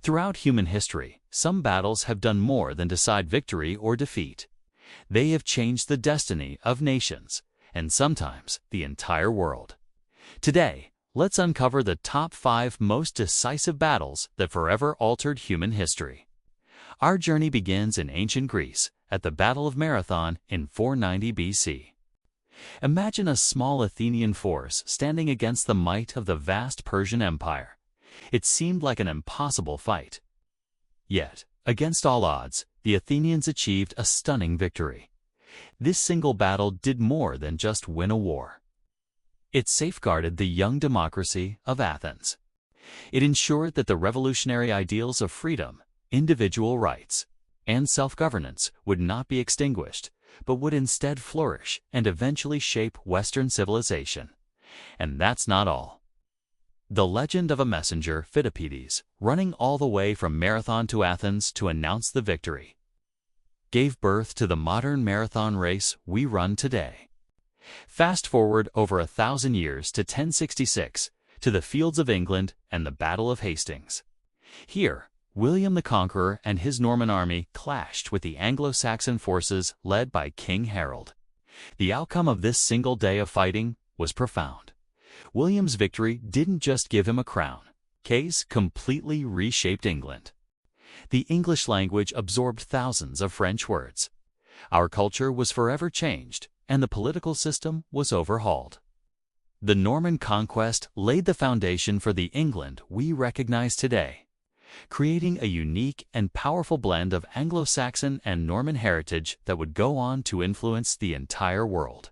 Throughout human history, some battles have done more than decide victory or defeat. They have changed the destiny of nations, and sometimes the entire world. Today, let's uncover the top 5 most decisive battles that forever altered human history. Our journey begins in ancient Greece, at the Battle of Marathon in 490 BC. Imagine a small Athenian force standing against the might of the vast Persian Empire. It seemed like an impossible fight. Yet, against all odds, the Athenians achieved a stunning victory. This single battle did more than just win a war. It safeguarded the young democracy of Athens. It ensured that the revolutionary ideals of freedom, individual rights, and self-governance would not be extinguished, but would instead flourish and eventually shape Western civilization. And that's not all. The legend of a messenger, Phidippides, running all the way from Marathon to Athens to announce the victory, gave birth to the modern marathon race we run today. Fast forward over 1,000 years to 1066, to the fields of England and the Battle of Hastings. Here, William the Conqueror and his Norman army clashed with the Anglo-Saxon forces led by King Harold. The outcome of this single day of fighting was profound. William's victory didn't just give him a crown. It completely reshaped England. The English language absorbed thousands of French words. Our culture was forever changed, and the political system was overhauled. The Norman conquest laid the foundation for the England we recognize today, creating a unique and powerful blend of Anglo-Saxon and Norman heritage that would go on to influence the entire world.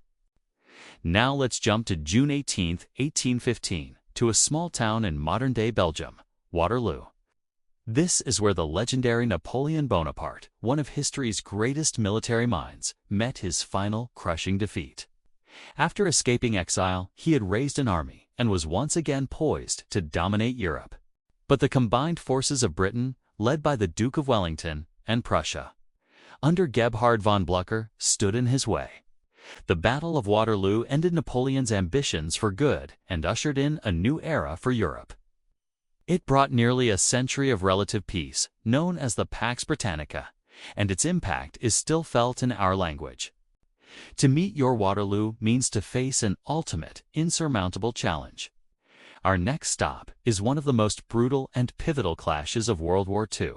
Now let's jump to June 18, 1815, to a small town in modern-day Belgium, Waterloo. This is where the legendary Napoleon Bonaparte, one of history's greatest military minds, met his final crushing defeat. After escaping exile, he had raised an army and was once again poised to dominate Europe. But the combined forces of Britain, led by the Duke of Wellington, and Prussia, under Gebhard von Blücher, stood in his way. The Battle of Waterloo ended Napoleon's ambitions for good and ushered in a new era for Europe. It brought nearly a century of relative peace, known as the Pax Britannica, and its impact is still felt in our language. To meet your Waterloo means to face an ultimate, insurmountable challenge. Our next stop is one of the most brutal and pivotal clashes of World War II,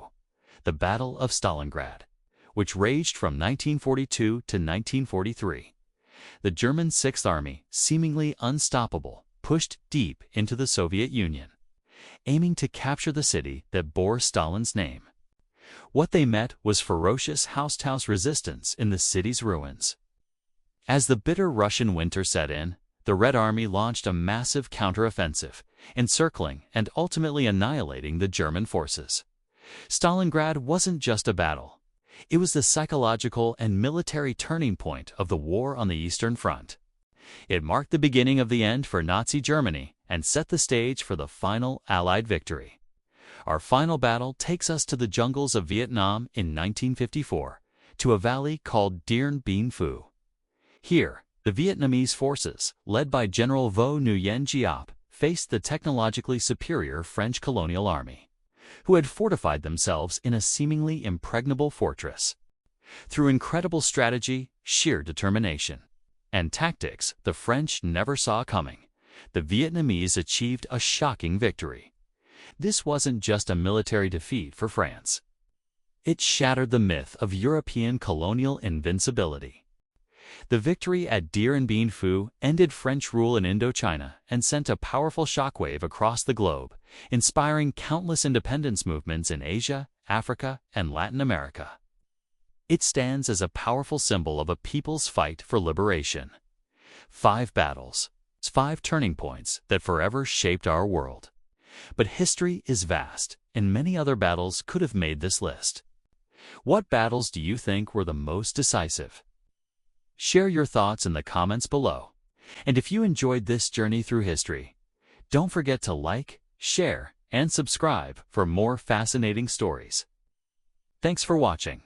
the Battle of Stalingrad, which raged from 1942 to 1943. The German Sixth Army, seemingly unstoppable, pushed deep into the Soviet Union, aiming to capture the city that bore Stalin's name. What they met was ferocious house-to-house resistance in the city's ruins. As the bitter Russian winter set in, the Red Army launched a massive counteroffensive, encircling and ultimately annihilating the German forces. Stalingrad wasn't just a battle. It was the psychological and military turning point of the war on the Eastern Front. It marked the beginning of the end for Nazi Germany and set the stage for the final Allied victory. Our final battle takes us to the jungles of Vietnam in 1954, to a valley called Dien Bien Phu. Here, the Vietnamese forces, led by General Vo Nguyen Giap, faced the technologically superior French colonial army, who had fortified themselves in a seemingly impregnable fortress. Through incredible strategy, sheer determination, and tactics the French never saw coming, the Vietnamese achieved a shocking victory. This wasn't just a military defeat for France. It shattered the myth of European colonial invincibility. The victory at Dien Bien Phu ended French rule in Indochina and sent a powerful shockwave across the globe, inspiring countless independence movements in Asia, Africa, and Latin America. It stands as a powerful symbol of a people's fight for liberation. 5 battles, 5 turning points that forever shaped our world. But history is vast, and many other battles could have made this list. What battles do you think were the most decisive? Share your thoughts in the comments below. And if you enjoyed this journey through history, don't forget to like, share, and subscribe for more fascinating stories. Thanks for watching.